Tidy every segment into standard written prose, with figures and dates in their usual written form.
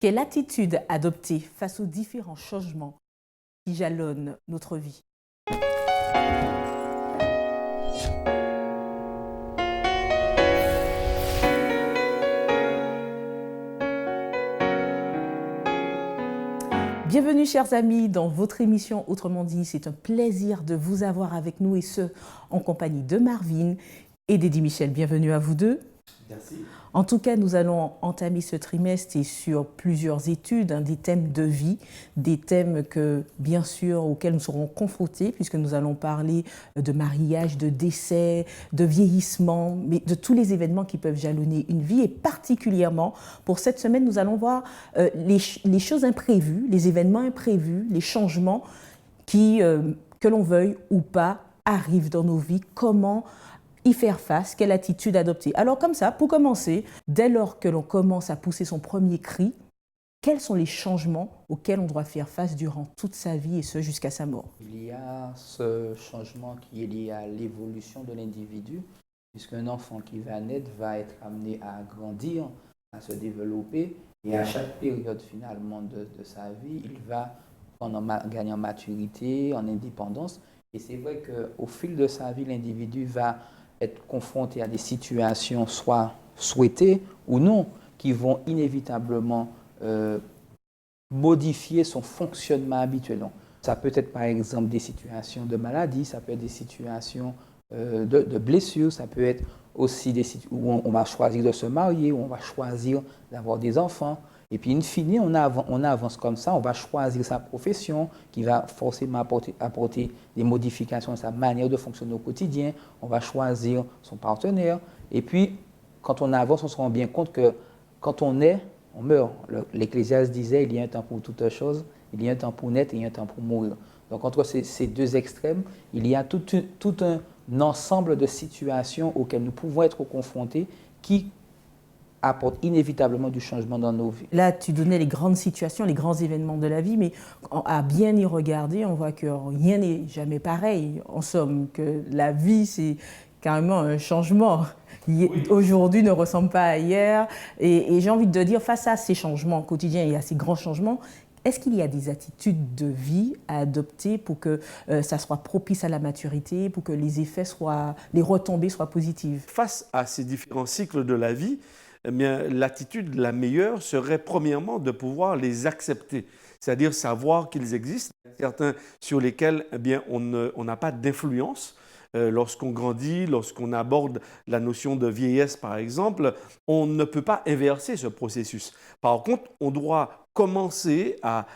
Quelle attitude adopter face aux différents changements qui jalonnent notre vie? Bienvenue chers amis dans votre émission Autrement dit. C'est un plaisir de vous avoir avec nous et ce, en compagnie de Marvin et d'Eddie Michel. Bienvenue à vous deux. Merci. En tout cas, nous allons entamer ce trimestre et sur plusieurs études, des thèmes de vie, des thèmes bien sûr, auxquels nous serons confrontés puisque nous allons parler de mariage, de décès, de vieillissement, mais de tous les événements qui peuvent jalonner une vie. Et particulièrement, pour cette semaine, nous allons voir les choses imprévues, les événements imprévus, les changements qui, que l'on veuille ou pas, arrivent dans nos vies. Comment y faire face, quelle attitude adopter. Alors comme ça, pour commencer, dès lors que l'on commence à pousser son premier cri, quels sont les changements auxquels on doit faire face durant toute sa vie et ce jusqu'à sa mort? Il y a ce changement qui est lié à l'évolution de l'individu, puisqu'un enfant qui va naître va être amené à grandir, à se développer, et à chaque période finalement de sa vie, il va gagner en maturité, en indépendance. Et c'est vrai qu'au fil de sa vie, l'individu va être confronté à des situations soit souhaitées ou non, qui vont inévitablement modifier son fonctionnement habituel. Donc, ça peut être par exemple des situations de maladie, ça peut être des situations de blessures, ça peut être aussi des situations où on va choisir de se marier, où on va choisir d'avoir des enfants. Et puis, in fine, on avance comme ça, on va choisir sa profession qui va forcément apporter des modifications à sa manière de fonctionner au quotidien. On va choisir son partenaire. Et puis, quand on avance, on se rend bien compte que quand on est, on meurt. L'Ecclésiaste disait, il y a un temps pour toute chose, il y a un temps pour naître et il y a un temps pour mourir. Donc, entre ces deux extrêmes, il y a tout un ensemble de situations auxquelles nous pouvons être confrontés qui apporte inévitablement du changement dans nos vies. Là, tu donnais les grandes situations, les grands événements de la vie, mais à bien y regarder, on voit que rien n'est jamais pareil. En somme, que la vie, c'est carrément un changement. Oui. Aujourd'hui ne ressemble pas à hier. Et j'ai envie de dire, face à ces changements quotidiens et à ces grands changements, est-ce qu'il y a des attitudes de vie à adopter pour que ça soit propice à la maturité, pour que les effets les retombées soient positives? Face à ces différents cycles de la vie, eh bien, l'attitude la meilleure serait premièrement de pouvoir les accepter, c'est-à-dire savoir qu'ils existent, certains sur lesquels eh bien, on n'a pas d'influence. Lorsqu'on grandit, lorsqu'on aborde la notion de vieillesse par exemple, on ne peut pas inverser ce processus. Par contre, on doit commencer à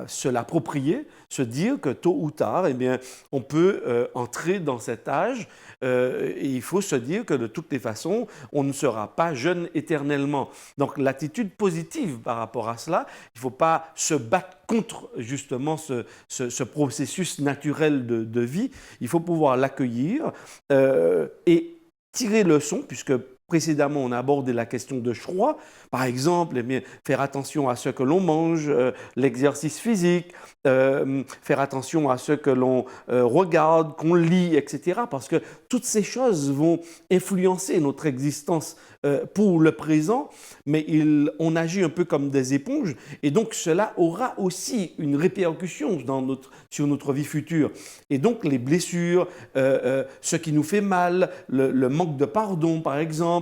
se l'approprier, se dire que tôt ou tard, eh bien, on peut entrer dans cet âge et il faut se dire que de toutes les façons, on ne sera pas jeune éternellement. Donc l'attitude positive par rapport à cela, il ne faut pas se battre contre justement ce processus naturel de vie. Il faut pouvoir l'accueillir et tirer leçon, puisque précédemment, on a abordé la question de choix. Par exemple, eh bien, faire attention à ce que l'on mange, l'exercice physique, faire attention à ce que l'on regarde, qu'on lit, etc. Parce que toutes ces choses vont influencer notre existence pour le présent, mais on agit un peu comme des éponges. Et donc, cela aura aussi une répercussion sur notre vie future. Et donc, les blessures, ce qui nous fait mal, le manque de pardon, par exemple,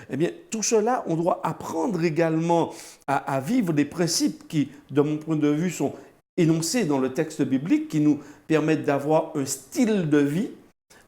eh bien, tout cela, on doit apprendre également à vivre des principes qui, de mon point de vue, sont énoncés dans le texte biblique, qui nous permettent d'avoir un style de vie.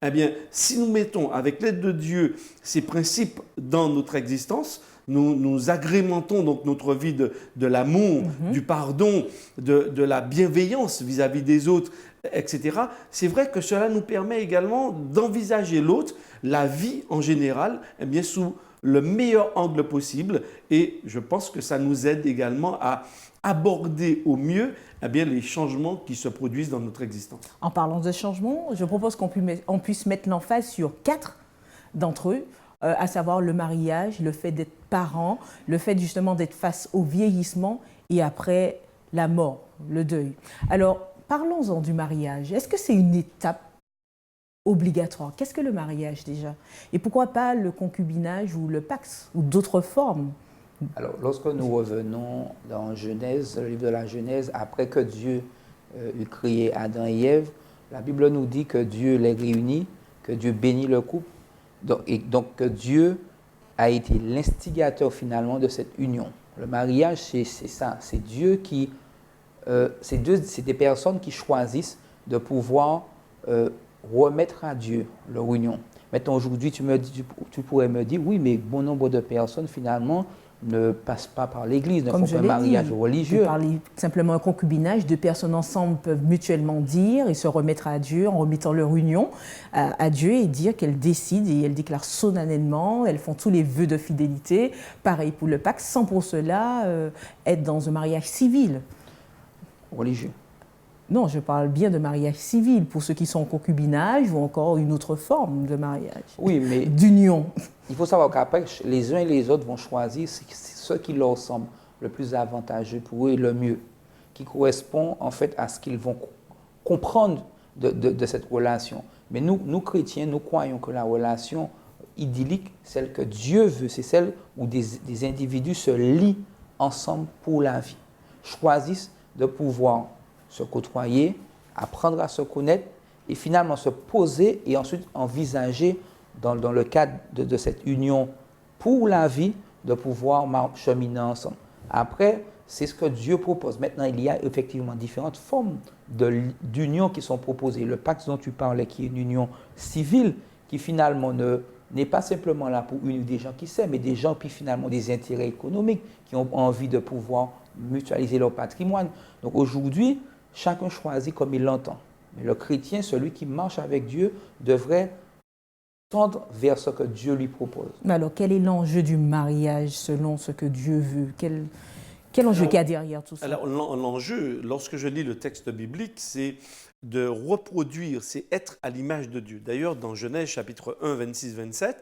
Eh bien, si nous mettons, avec l'aide de Dieu, ces principes dans notre existence, nous agrémentons donc notre vie de l'amour, du pardon, de la bienveillance vis-à-vis des autres, etc. C'est vrai que cela nous permet également d'envisager l'autre, la vie en général, eh bien, sous le meilleur angle possible. Et je pense que ça nous aide également à aborder au mieux eh bien, les changements qui se produisent dans notre existence. En parlant de changements, je propose qu'on puisse mettre l'emphase sur 4 d'entre eux, à savoir le mariage, le fait d'être parent, le fait justement d'être face au vieillissement et après la mort, le deuil. Alors, parlons-en du mariage. Est-ce que c'est une étape obligatoire? Qu'est-ce que le mariage déjà? Et pourquoi pas le concubinage ou le pax ou d'autres formes Alors, lorsque nous revenons dans Genèse, le livre de la Genèse, après que Dieu eut créé Adam et Ève, la Bible nous dit que Dieu les réunit, que Dieu bénit le couple, donc que Dieu a été l'instigateur finalement de cette union. Le mariage, c'est ça, c'est Dieu qui... c'est des personnes qui choisissent de pouvoir remettre à Dieu leur union. Maintenant, aujourd'hui, tu pourrais me dire, oui, mais bon nombre de personnes, finalement, ne passent pas par l'Église, ne font pas un mariage religieux. Parler simplement un concubinage, deux personnes ensemble peuvent mutuellement dire et se remettre à Dieu en remettant leur union à Dieu et dire qu'elles décident et elles déclarent solennellement, elles font tous les vœux de fidélité, pareil pour le pacte, sans pour cela être dans un mariage civil. Religieux. Non, je parle bien de mariage civil, pour ceux qui sont en concubinage ou encore une autre forme de mariage. Oui, mais d'union. Il faut savoir qu'après, les uns et les autres vont choisir ce qui leur semble le plus avantageux pour eux et le mieux, qui correspond en fait à ce qu'ils vont comprendre de cette relation. Mais nous, chrétiens, nous croyons que la relation idyllique, celle que Dieu veut, c'est celle où des individus se lient ensemble pour la vie, choisissent de pouvoir se côtoyer, apprendre à se connaître et finalement se poser et ensuite envisager dans le cadre de cette union pour la vie, de pouvoir cheminer ensemble. Après, c'est ce que Dieu propose. Maintenant, il y a effectivement différentes formes d'union qui sont proposées. Le pacte dont tu parlais, qui est une union civile, qui finalement n'est pas simplement là pour unir des gens qui s'aiment, mais des gens qui finalement des intérêts économiques, qui ont envie de pouvoir mutualiser leur patrimoine. Donc aujourd'hui, chacun choisit comme il l'entend. Mais le chrétien, celui qui marche avec Dieu, devrait tendre vers ce que Dieu lui propose. Mais alors, quel est l'enjeu du mariage selon ce que Dieu veut? Quel enjeu qu'il y a derrière tout ça? Alors, l'enjeu, lorsque je lis le texte biblique, c'est de reproduire, c'est être à l'image de Dieu. D'ailleurs, dans Genèse chapitre 1, 26-27,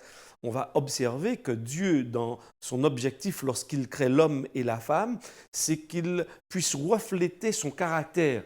on va observer que Dieu, dans son objectif lorsqu'il crée l'homme et la femme, c'est qu'il puisse refléter son caractère,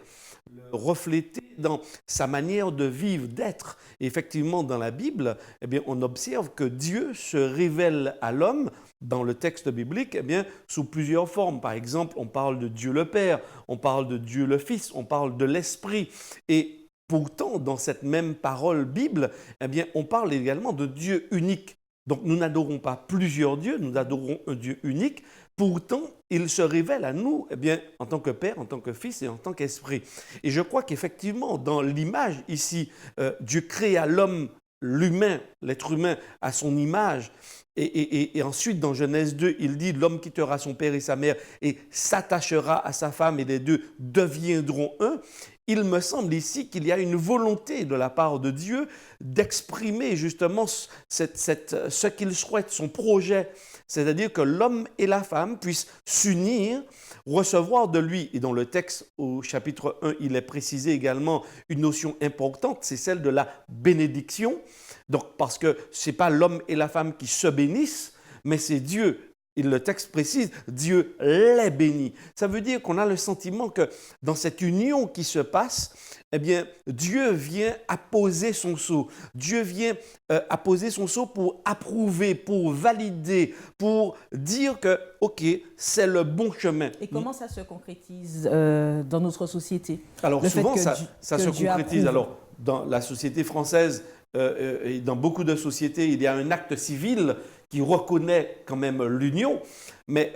le refléter dans sa manière de vivre, d'être. Et effectivement, dans la Bible, eh bien, on observe que Dieu se révèle à l'homme dans le texte biblique eh bien, sous plusieurs formes. Par exemple, on parle de Dieu le Père, on parle de Dieu le Fils, on parle de l'Esprit. Et pourtant, dans cette même parole Bible, eh bien, on parle également de Dieu unique. Donc, nous n'adorons pas plusieurs dieux, nous adorons un Dieu unique. Pourtant, il se révèle à nous eh bien, en tant que Père, en tant que Fils et en tant qu'Esprit. Et je crois qu'effectivement, dans l'image ici, Dieu crée à l'homme, l'humain, l'être humain, à son image. Et ensuite, dans Genèse 2, il dit « L'homme quittera son père et sa mère et s'attachera à sa femme et les deux deviendront un ». Il me semble ici qu'il y a une volonté de la part de Dieu d'exprimer justement ce qu'il souhaite, son projet, c'est-à-dire que l'homme et la femme puissent s'unir, recevoir de lui. Et dans le texte au chapitre 1, il est précisé également une notion importante, c'est celle de la bénédiction. Donc, parce que ce n'est pas l'homme et la femme qui se bénissent, mais c'est Dieu. Et le texte précise, Dieu les bénit. Ça veut dire qu'on a le sentiment que dans cette union qui se passe, eh bien, Dieu vient apposer son sceau. Dieu vient apposer son sceau pour approuver, pour valider, pour dire que, OK, c'est le bon chemin. Et comment ça se concrétise dans notre société? Alors souvent, ça se concrétise. Approuve. Alors, dans la société française, et dans beaucoup de sociétés, il y a un acte civil qui reconnaît quand même l'union, mais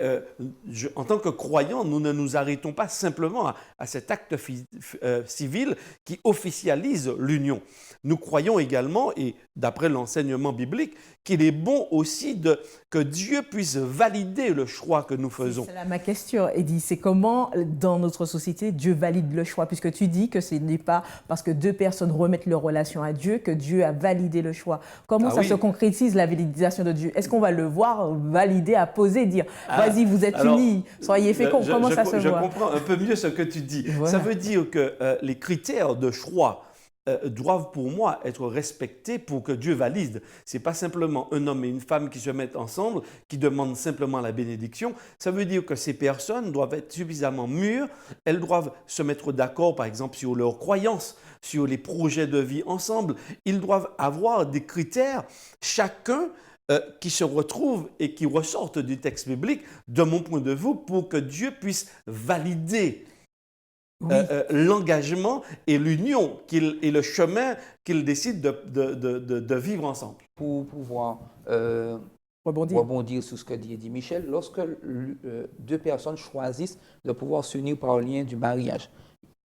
en tant que croyants, nous ne nous arrêtons pas simplement à cet acte civil qui officialise l'union. Nous croyons également, et d'après l'enseignement biblique, qu'il est bon aussi que Dieu puisse valider le choix que nous faisons. C'est là ma question, Eddy, c'est comment dans notre société Dieu valide le choix, puisque tu dis que ce n'est pas parce que deux personnes remettent leur relation à Dieu que Dieu a validé le choix. Comment ça se concrétise la validation de Dieu? Est-ce qu'on va le voir valider, apposer, dire vas-y, vous êtes unis, soyez féconds? Comment ça se voit? Je comprends un peu mieux ce que tu dis. Voilà. Ça veut dire que les critères de choix doivent pour moi être respectés pour que Dieu valide. Ce n'est pas simplement un homme et une femme qui se mettent ensemble, qui demandent simplement la bénédiction. Ça veut dire que ces personnes doivent être suffisamment mûres, elles doivent se mettre d'accord par exemple sur leurs croyances, sur les projets de vie ensemble. Ils doivent avoir des critères, chacun qui se retrouvent et qui ressortent du texte biblique, de mon point de vue, pour que Dieu puisse valider l'engagement et l'union et le chemin qu'ils décident de vivre ensemble. Pour pouvoir rebondir sur ce que dit Michel, lorsque deux personnes choisissent de pouvoir s'unir par le lien du mariage,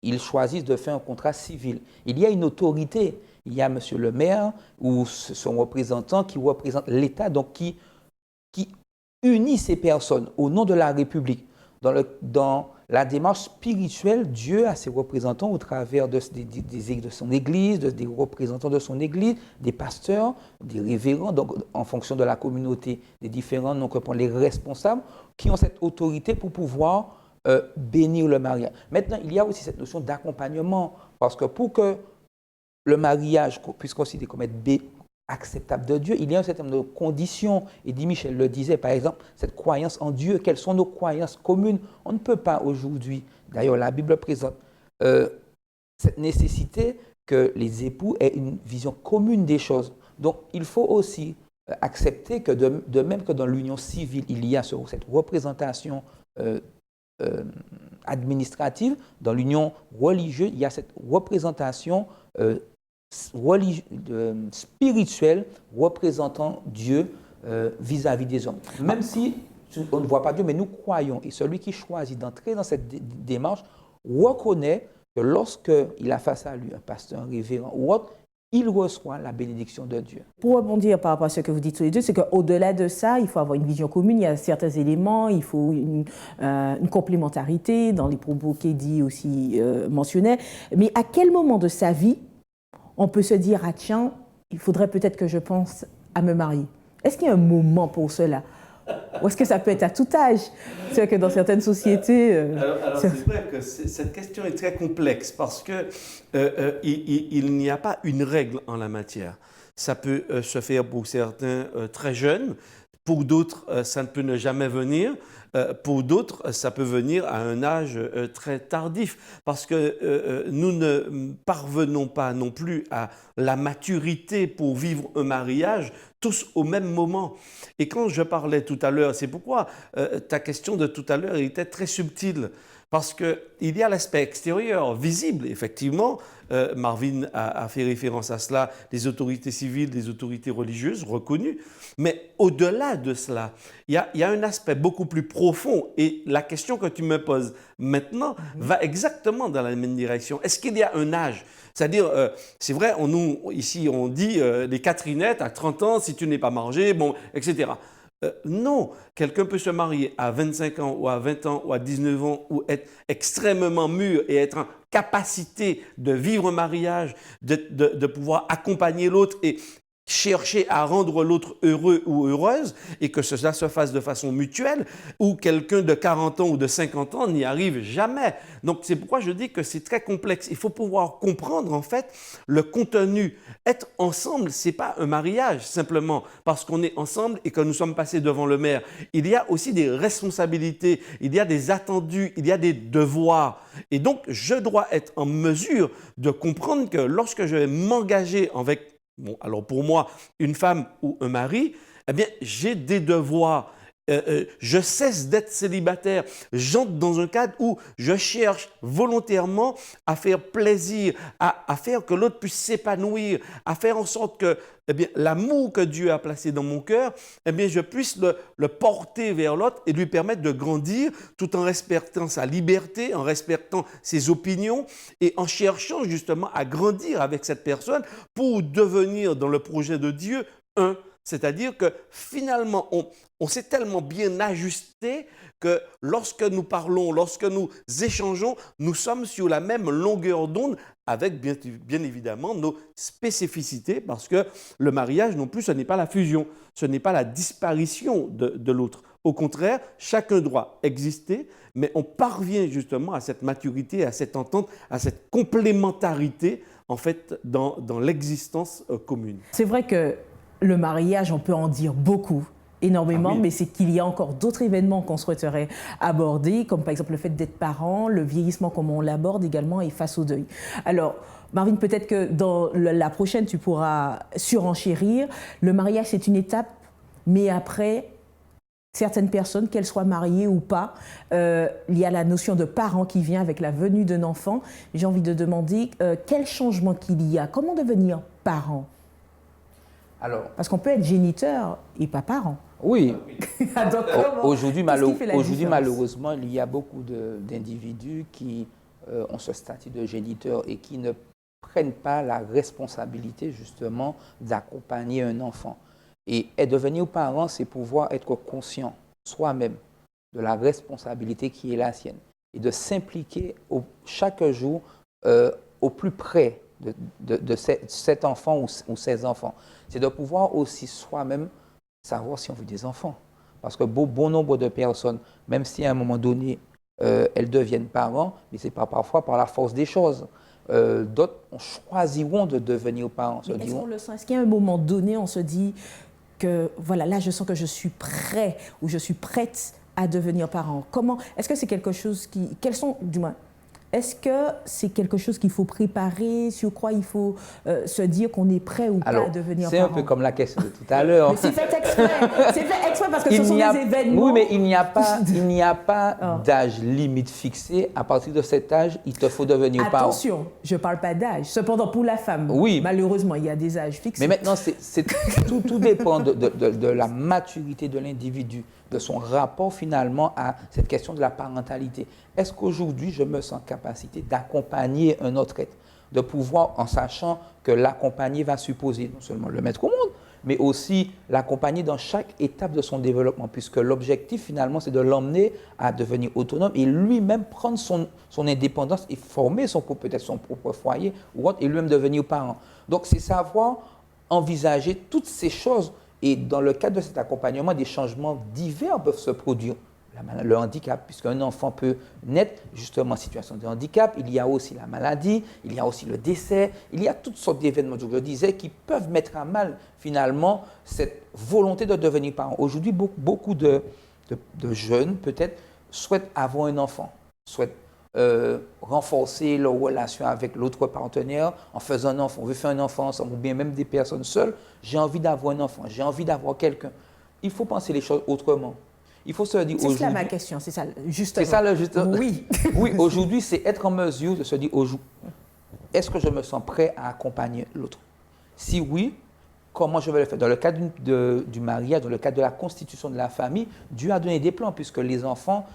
ils choisissent de faire un contrat civil. Il y a une autorité, il y a monsieur le maire ou son représentant qui représente l'État, donc qui unit ces personnes au nom de la République. Dans la démarche spirituelle, Dieu a ses représentants au travers de son Église, des représentants de son Église, des pasteurs, des révérends, donc en fonction de la communauté, des différents, donc les responsables qui ont cette autorité pour pouvoir bénir le mariage. Maintenant, il y a aussi cette notion d'accompagnement, parce que pour que le mariage puisse considérer comme être acceptable de Dieu, il y a un certain nombre de conditions. Et dit Michel le disait, par exemple, cette croyance en Dieu, quelles sont nos croyances communes? On ne peut pas aujourd'hui, d'ailleurs la Bible présente cette nécessité que les époux aient une vision commune des choses. Donc il faut aussi accepter que de même que dans l'union civile, il y a cette représentation administrative, dans l'union religieuse, il y a cette représentation spirituelle représentant Dieu vis-à-vis des hommes. Même si on ne voit pas Dieu, mais nous croyons. Et celui qui choisit d'entrer dans cette démarche reconnaît que lorsqu'il a face à lui un pasteur, un révérend ou autre, il reçoit la bénédiction de Dieu. Pour rebondir par rapport à ce que vous dites tous les deux, c'est qu'au-delà de ça, il faut avoir une vision commune, il y a certains éléments, il faut une complémentarité dans les propos qu'Eddie aussi mentionnait. Mais à quel moment de sa vie on peut se dire « Ah tiens, il faudrait peut-être que je pense à me marier ». Est-ce qu'il y a un moment pour cela? Ou est-ce que ça peut être à tout âge? C'est vrai que dans certaines sociétés... Alors c'est vrai que cette question est très complexe parce que il n'y a pas une règle en la matière. Ça peut se faire pour certains très jeunes, pour d'autres ça ne peut ne jamais venir, pour d'autres ça peut venir à un âge très tardif parce que nous ne parvenons pas non plus à la maturité pour vivre un mariage tous au même moment. Et quand je parlais tout à l'heure, c'est pourquoi ta question de tout à l'heure était très subtile. Parce qu'il y a l'aspect extérieur, visible, effectivement. Marvin a fait référence à cela, les autorités civiles, les autorités religieuses reconnues. Mais au-delà de cela, il y a un aspect beaucoup plus profond. Et la question que tu me poses maintenant va exactement dans la même direction. Est-ce qu'il y a un âge? C'est-à-dire, c'est vrai, ici on dit les Catherinettes à 30 ans, si tu n'es pas marié, bon, etc. Non, quelqu'un peut se marier à 25 ans ou à 20 ans ou à 19 ans ou être extrêmement mûr et être en capacité de vivre un mariage, de pouvoir accompagner l'autre et chercher à rendre l'autre heureux ou heureuse et que cela se fasse de façon mutuelle, ou quelqu'un de 40 ans ou de 50 ans n'y arrive jamais. Donc c'est pourquoi je dis que c'est très complexe. Il faut pouvoir comprendre en fait le contenu. Être ensemble, c'est pas un mariage simplement parce qu'on est ensemble et que nous sommes passés devant le maire. Il y a aussi des responsabilités, il y a des attendus, il y a des devoirs. Et donc je dois être en mesure de comprendre que lorsque je vais m'engager avec bon, alors pour moi, une femme ou un mari, eh bien, j'ai des devoirs. Je cesse d'être célibataire. J'entre dans un cadre où je cherche volontairement à faire plaisir, à faire que l'autre puisse s'épanouir, à faire en sorte que eh bien, l'amour que Dieu a placé dans mon cœur, eh bien, je puisse le porter vers l'autre et lui permettre de grandir tout en respectant sa liberté, en respectant ses opinions et en cherchant justement à grandir avec cette personne pour devenir dans le projet de Dieu un. C'est-à-dire que finalement, on s'est tellement bien ajusté que lorsque nous parlons, lorsque nous échangeons, nous sommes sur la même longueur d'onde avec bien évidemment nos spécificités parce que le mariage non plus, ce n'est pas la fusion, ce n'est pas la disparition de l'autre. Au contraire, chacun doit exister, mais on parvient justement à cette maturité, à cette entente, à cette complémentarité en fait dans l'existence commune. C'est vrai que le mariage, on peut en dire beaucoup, énormément, mais c'est qu'il y a encore d'autres événements qu'on souhaiterait aborder, comme par exemple le fait d'être parent, le vieillissement, comme on l'aborde également, et face au deuil. Alors, Marvin, peut-être que dans la prochaine, tu pourras surenchérir. Le mariage, c'est une étape mais après, certaines personnes, qu'elles soient mariées ou pas, il y a la notion de parent qui vient avec la venue d'un enfant. J'ai envie de demander quel changement qu'il y a, comment devenir parent? Alors, parce qu'on peut être géniteur et pas parent. Oui. Donc, Aujourd'hui, malheureusement, il y a beaucoup d'individus qui ont ce statut de géniteur et qui ne prennent pas la responsabilité justement d'accompagner un enfant. Et devenir parent, c'est pouvoir être conscient soi-même de la responsabilité qui est la sienne et de s'impliquer chaque jour au plus près de cet enfant ou ces enfants. C'est de pouvoir aussi soi-même savoir si on veut des enfants. Parce que bon nombre de personnes, même si à un moment donné, elles deviennent parents, mais ce n'est pas parfois par la force des choses. D'autres choisiront de devenir parents. Est-ce qu'on le sent? Est-ce qu'il y a un moment donné, on se dit que voilà, là je sens que je suis prêt ou je suis prête à devenir parent? Comment? Est-ce que c'est quelque chose qui... Quels sont, du moins, est-ce que c'est quelque chose qu'il faut préparer, sur quoi il faut se dire qu'on est prêt ou pas à devenir parent? C'est un peu comme la question de tout à l'heure. Mais c'est fait exprès. C'est fait exprès parce que ce sont des événements. Oui, mais il n'y a pas d'âge limite fixé. À partir de cet âge, il te faut devenir parent. Attention, je ne parle pas d'âge. Cependant, pour la femme, malheureusement, il y a des âges fixés. Mais maintenant, tout dépend de la maturité de l'individu, de son rapport finalement à cette question de la parentalité. Est-ce qu'aujourd'hui, je me sens en capacité d'accompagner un autre être, de pouvoir, en sachant que l'accompagner va supposer non seulement le mettre au monde, mais aussi l'accompagner dans chaque étape de son développement, puisque l'objectif finalement, c'est de l'emmener à devenir autonome et lui-même prendre son indépendance et former peut-être son propre foyer ou autre, et lui-même devenir parent. Donc, c'est savoir envisager toutes ces choses. Et dans le cadre de cet accompagnement, des changements divers peuvent se produire. Le handicap, puisqu'un enfant peut naître justement en situation de handicap, il y a aussi la maladie, il y a aussi le décès, il y a toutes sortes d'événements, je le disais, qui peuvent mettre à mal finalement cette volonté de devenir parent. Aujourd'hui, beaucoup de jeunes peut-être souhaitent avoir un enfant, souhaitent renforcer leur relation avec l'autre partenaire en faisant un enfant. On veut faire un enfant ensemble, ou bien même des personnes seules. J'ai envie d'avoir un enfant, j'ai envie d'avoir quelqu'un. Il faut penser les choses autrement. Il faut se dire aujourd'hui... C'est ça ma question, c'est ça, justement. C'est ça le justement. Oui. Oui, aujourd'hui, c'est être en mesure de se dire, est-ce que je me sens prêt à accompagner l'autre? Si oui, comment je vais le faire? Dans le cadre du mariage, dans le cadre de la constitution de la famille, Dieu a donné des plans, puisque les enfants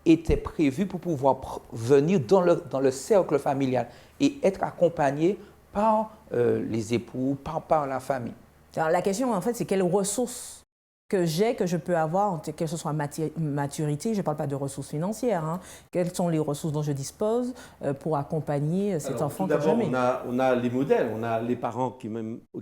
étaient prévus pour pouvoir venir dans le cercle familial et être accompagnés par les époux, par la famille. Alors, la question, en fait, c'est quelles ressources que je peux avoir, que ce soit maturité, je ne parle pas de ressources financières, hein. Quelles sont les ressources dont je dispose pour accompagner cet enfant que j'aime? On a les modèles, on a les parents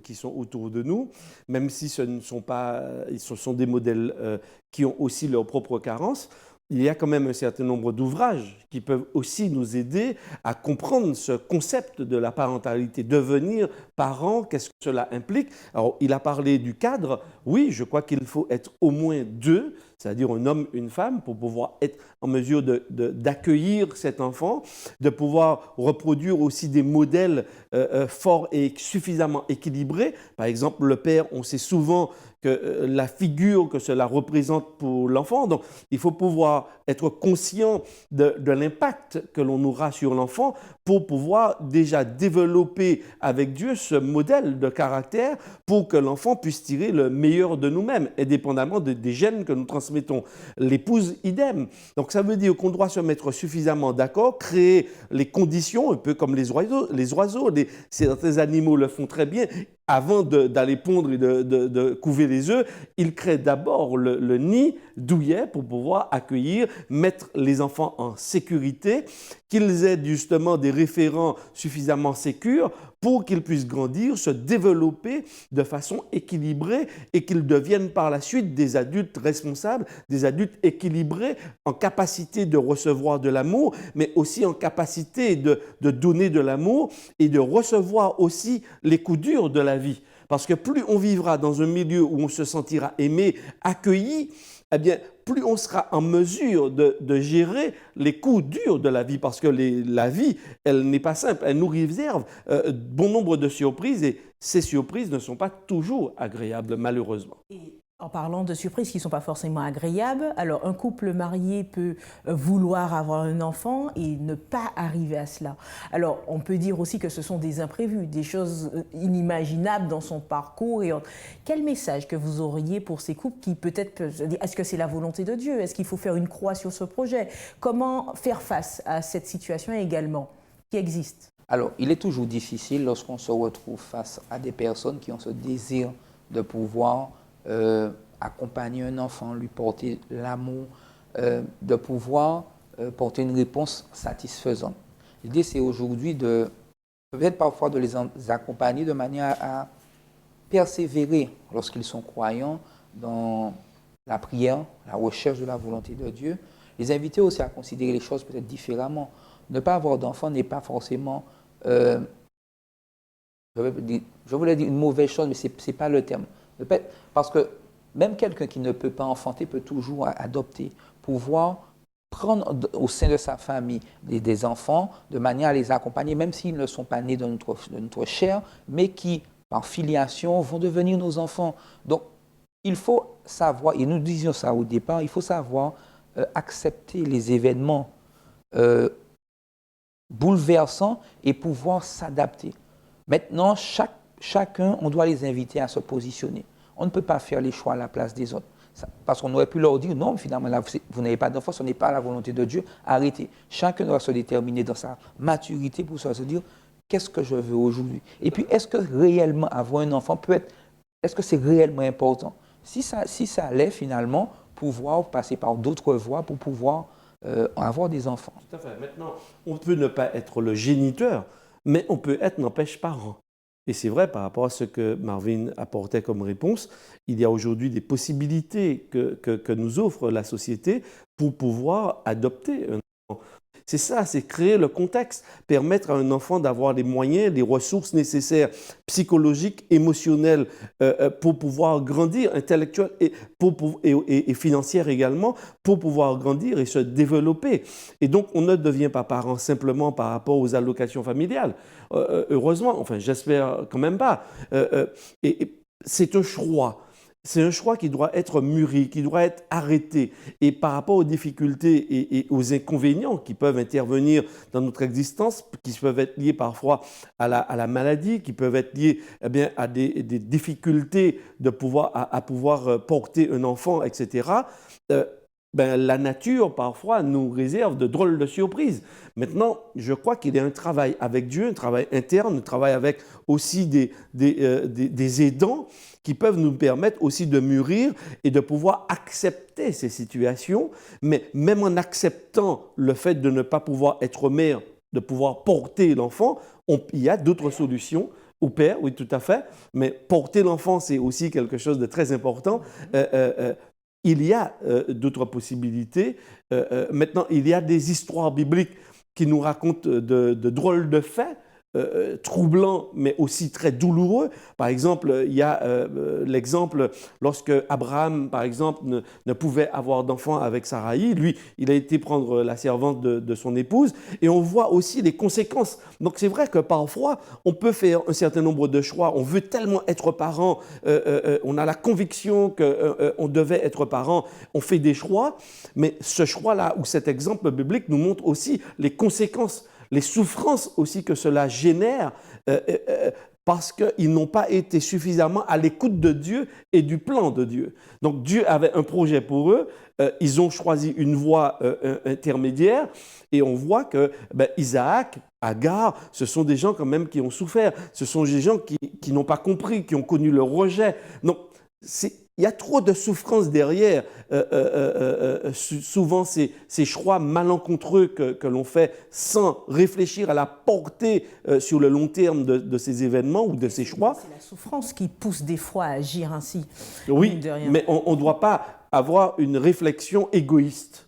qui sont autour de nous, même si ce sont des modèles qui ont aussi leurs propres carences. Il y a quand même un certain nombre d'ouvrages qui peuvent aussi nous aider à comprendre ce concept de la parentalité. Devenir parent, qu'est-ce que cela implique? Alors, il a parlé du cadre. Oui, je crois qu'il faut être au moins deux, c'est-à-dire un homme, une femme, pour pouvoir être en mesure d'accueillir cet enfant, de pouvoir reproduire aussi des modèles forts et suffisamment équilibrés. Par exemple, le père, on sait souvent que la figure que cela représente pour l'enfant. Donc, il faut pouvoir être conscient de l'impact que l'on aura sur l'enfant pour pouvoir déjà développer avec Dieu ce modèle de caractère pour que l'enfant puisse tirer le meilleur de nous-mêmes, indépendamment des gènes que nous transmettons. L'épouse, idem. Donc, ça veut dire qu'on doit se mettre suffisamment d'accord, créer les conditions, un peu comme les oiseaux. Certains animaux le font très bien. Avant d'aller pondre et de couver les œufs, ils créent d'abord le nid douillet pour pouvoir accueillir, mettre les enfants en sécurité, qu'ils aient justement des référents suffisamment sécures pour qu'ils puissent grandir, se développer de façon équilibrée et qu'ils deviennent par la suite des adultes responsables, des adultes équilibrés, en capacité de recevoir de l'amour, mais aussi en capacité de donner de l'amour et de recevoir aussi les coups durs de la vie. Parce que plus on vivra dans un milieu où on se sentira aimé, accueilli, eh bien, plus on sera en mesure de gérer les coups durs de la vie, parce que la vie, elle n'est pas simple, elle nous réserve bon nombre de surprises, et ces surprises ne sont pas toujours agréables, malheureusement. Et En parlant de surprises qui ne sont pas forcément agréables, alors un couple marié peut vouloir avoir un enfant et ne pas arriver à cela. Alors on peut dire aussi que ce sont des imprévus, des choses inimaginables dans son parcours. Et quel message que vous auriez pour ces couples qui peut-être peuvent se dire, est-ce que c'est la volonté de Dieu? Est-ce qu'il faut faire une croix sur ce projet? Comment faire face à cette situation également qui existe? Alors, il est toujours difficile lorsqu'on se retrouve face à des personnes qui ont ce désir de pouvoir accompagner un enfant, lui porter l'amour, de pouvoir porter une réponse satisfaisante. L'idée, c'est aujourd'hui de, peut-être parfois de les accompagner de manière à persévérer lorsqu'ils sont croyants dans la prière, la recherche de la volonté de Dieu. Les inviter aussi à considérer les choses peut-être différemment. Ne pas avoir d'enfant n'est pas forcément, je voulais dire une mauvaise chose, mais ce n'est pas le terme. Parce que même quelqu'un qui ne peut pas enfanter peut toujours adopter, pouvoir prendre au sein de sa famille des enfants de manière à les accompagner, même s'ils ne sont pas nés de notre chair, mais qui, par filiation, vont devenir nos enfants. Donc, il faut savoir, et nous disions ça au départ, il faut savoir accepter les événements bouleversants et pouvoir s'adapter. Maintenant, chacun, on doit les inviter à se positionner. On ne peut pas faire les choix à la place des autres. Parce qu'on aurait pu leur dire, non, finalement, là, vous n'avez pas d'enfant, ce n'est pas la volonté de Dieu, arrêtez. Chacun doit se déterminer dans sa maturité pour se dire, qu'est-ce que je veux aujourd'hui? Et puis, est-ce que réellement avoir un enfant peut être, est-ce que c'est réellement important? Si ça l'est, finalement, pouvoir passer par d'autres voies pour pouvoir avoir des enfants. Tout à fait. Maintenant, on peut ne pas être le géniteur, mais on peut être, n'empêche, parent. Et c'est vrai par rapport à ce que Marvin apportait comme réponse, il y a aujourd'hui des possibilités que nous offre la société pour pouvoir adopter un enfant. C'est ça, c'est créer le contexte, permettre à un enfant d'avoir les moyens, les ressources nécessaires, psychologiques, émotionnelles, pour pouvoir grandir, intellectuelles et financières également, pour pouvoir grandir et se développer. Et donc, on ne devient pas parent simplement par rapport aux allocations familiales. Heureusement, enfin, j'espère quand même pas. Et c'est un choix. C'est un choix qui doit être mûri, qui doit être arrêté. Et par rapport aux difficultés et aux inconvénients qui peuvent intervenir dans notre existence, qui peuvent être liés parfois à la maladie, qui peuvent être liés à des difficultés de à pouvoir porter un enfant, etc., la nature, parfois, nous réserve de drôles de surprises. Maintenant, je crois qu'il y a un travail avec Dieu, un travail interne, un travail avec aussi des aidants qui peuvent nous permettre aussi de mûrir et de pouvoir accepter ces situations. Mais même en acceptant le fait de ne pas pouvoir être mère, de pouvoir porter l'enfant, il y a d'autres solutions. Au père, oui, tout à fait. Mais porter l'enfant, c'est aussi quelque chose de très important. Il y a d'autres possibilités. Maintenant, il y a des histoires bibliques qui nous racontent de drôles de faits, troublants, mais aussi très douloureux. Par exemple, il y a l'exemple lorsque Abraham, par exemple, ne pouvait avoir d'enfant avec Saraï. Lui, il a été prendre la servante de son épouse. Et on voit aussi les conséquences. Donc, c'est vrai que parfois, on peut faire un certain nombre de choix. On veut tellement être parent. On a la conviction qu'on devait être parent. On fait des choix. Mais ce choix-là, ou cet exemple biblique, nous montre aussi les conséquences, les souffrances aussi que cela génère parce qu'ils n'ont pas été suffisamment à l'écoute de Dieu et du plan de Dieu. Donc Dieu avait un projet pour eux, ils ont choisi une voie intermédiaire et on voit que Isaac, Agar, ce sont des gens quand même qui ont souffert, ce sont des gens qui n'ont pas compris, qui ont connu le rejet. Donc il y a trop de souffrance derrière, souvent ces choix malencontreux que l'on fait sans réfléchir à la portée sur le long terme de ces événements ou de ces choix. C'est la souffrance qui pousse des fois à agir ainsi. Oui, mais on ne doit pas avoir une réflexion égoïste.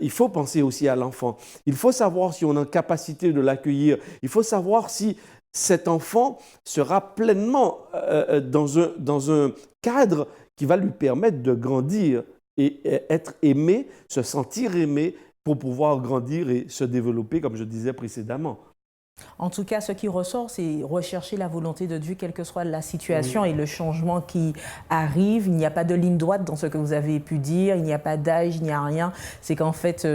Il faut penser aussi à l'enfant. Il faut savoir si on a capacité de l'accueillir. Il faut savoir si cet enfant sera pleinement dans un cadre qui va lui permettre de grandir et être aimé, se sentir aimé pour pouvoir grandir et se développer, comme je disais précédemment. En tout cas, ce qui ressort, c'est rechercher la volonté de Dieu, quelle que soit la situation et le changement qui arrive. Il n'y a pas de ligne droite dans ce que vous avez pu dire, il n'y a pas d'âge, il n'y a rien. C'est qu'en fait,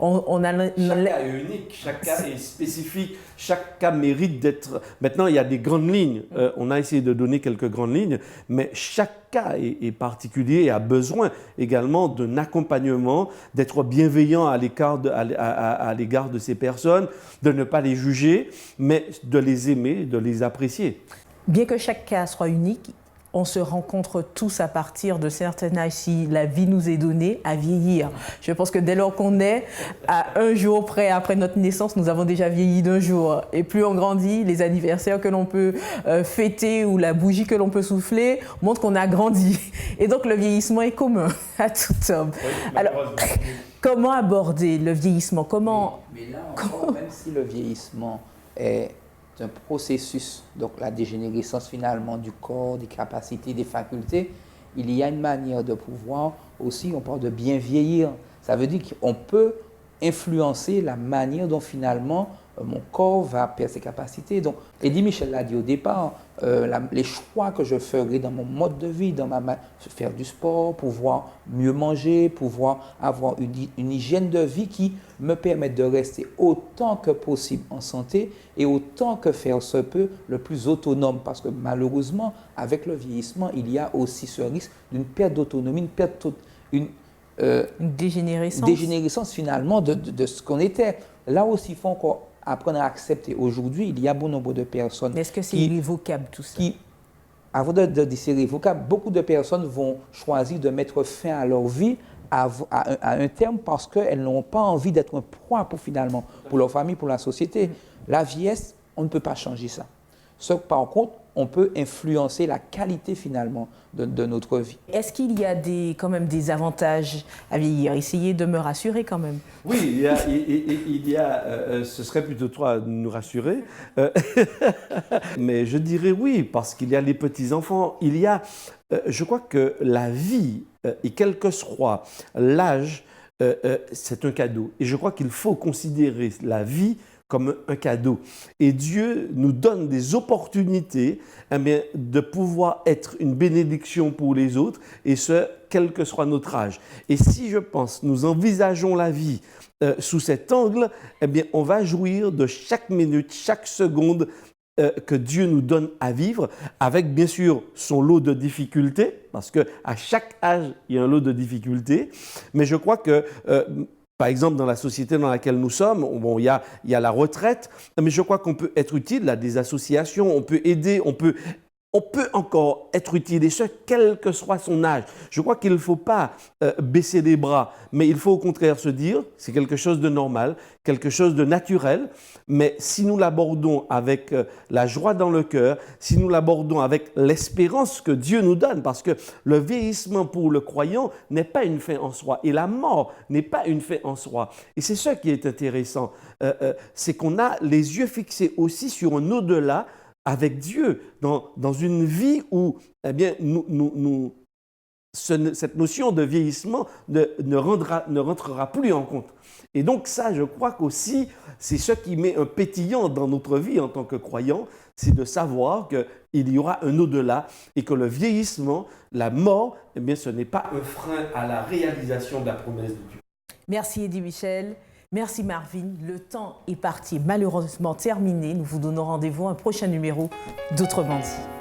on a... Chaque cas est unique, chaque cas est spécifique, chaque cas mérite d'être... Maintenant, il y a des grandes lignes. On a essayé de donner quelques grandes lignes, mais chaque cas est particulier et a besoin également d'un accompagnement, d'être bienveillant à l'égard de ces personnes, de ne pas les juger, mais de les aimer, de les apprécier. Bien que chaque cas soit unique, on se rencontre tous à partir de certains âges, si la vie nous est donnée, à vieillir. Je pense que dès lors qu'on est à un jour près après notre naissance, nous avons déjà vieilli d'un jour. Et plus on grandit, les anniversaires que l'on peut fêter ou la bougie que l'on peut souffler montrent qu'on a grandi. Et donc le vieillissement est commun à tout homme. Oui, alors, comment aborder le vieillissement? Mais là encore, même si le vieillissement est un processus, donc la dégénérescence finalement du corps, des capacités, des facultés, il y a une manière de pouvoir aussi, on parle de bien vieillir. Ça veut dire qu'on peut influencer la manière dont finalement mon corps va perdre ses capacités. Donc, Eddie Michel l'a dit au départ, les choix que je ferai dans mon mode de vie, faire du sport, pouvoir mieux manger, pouvoir avoir une hygiène de vie qui me permette de rester autant que possible en santé et autant que faire se peut le plus autonome. Parce que malheureusement, avec le vieillissement, il y a aussi ce risque d'une perte d'autonomie, une dégénérescence finalement de ce qu'on était. Là aussi, il faut encore apprendre à accepter. Aujourd'hui, il y a bon nombre de personnes. Mais est-ce que c'est irrévocable tout ça? Avant de dire c'est irrévocable, beaucoup de personnes vont choisir de mettre fin à leur vie à un terme parce qu'elles n'ont pas envie d'être un poids pour leur famille, pour la société. La vieillesse, on ne peut pas changer ça. Par contre, on peut influencer la qualité finalement de notre vie. Est-ce qu'il y a quand même des avantages à vieillir? Essayez de me rassurer quand même. Oui, ce serait plutôt toi de nous rassurer. Mais je dirais oui, parce qu'il y a les petits-enfants. Je crois que la vie, et quel que soit l'âge, c'est un cadeau. Et je crois qu'il faut considérer la vie comme un cadeau. Et Dieu nous donne des opportunités de pouvoir être une bénédiction pour les autres, et ce, quel que soit notre âge. Et si je pense, nous envisageons la vie sous cet angle, on va jouir de chaque minute, chaque seconde que Dieu nous donne à vivre, avec bien sûr son lot de difficultés, parce qu'à chaque âge, il y a un lot de difficultés. Mais je crois que par exemple, dans la société dans laquelle nous sommes, il y a la retraite, mais je crois qu'on peut être utile à des associations, on peut aider, on peut encore être utile, et ce, quel que soit son âge. Je crois qu'il ne faut pas baisser les bras, mais il faut au contraire se dire, c'est quelque chose de normal, quelque chose de naturel, mais si nous l'abordons avec la joie dans le cœur, si nous l'abordons avec l'espérance que Dieu nous donne, parce que le vieillissement pour le croyant n'est pas une fin en soi, et la mort n'est pas une fin en soi. Et c'est ça qui est intéressant, c'est qu'on a les yeux fixés aussi sur un au-delà, avec Dieu, dans une vie où cette notion de vieillissement ne rentrera plus en compte. Et donc ça, je crois qu'aussi, c'est ce qui met un pétillant dans notre vie en tant que croyants, c'est de savoir qu'il y aura un au-delà et que le vieillissement, la mort, ce n'est pas un frein à la réalisation de la promesse de Dieu. Merci Eddie Michel. Merci Marvin, le temps est parti, malheureusement terminé. Nous vous donnons rendez-vous à un prochain numéro d'Autrement dit.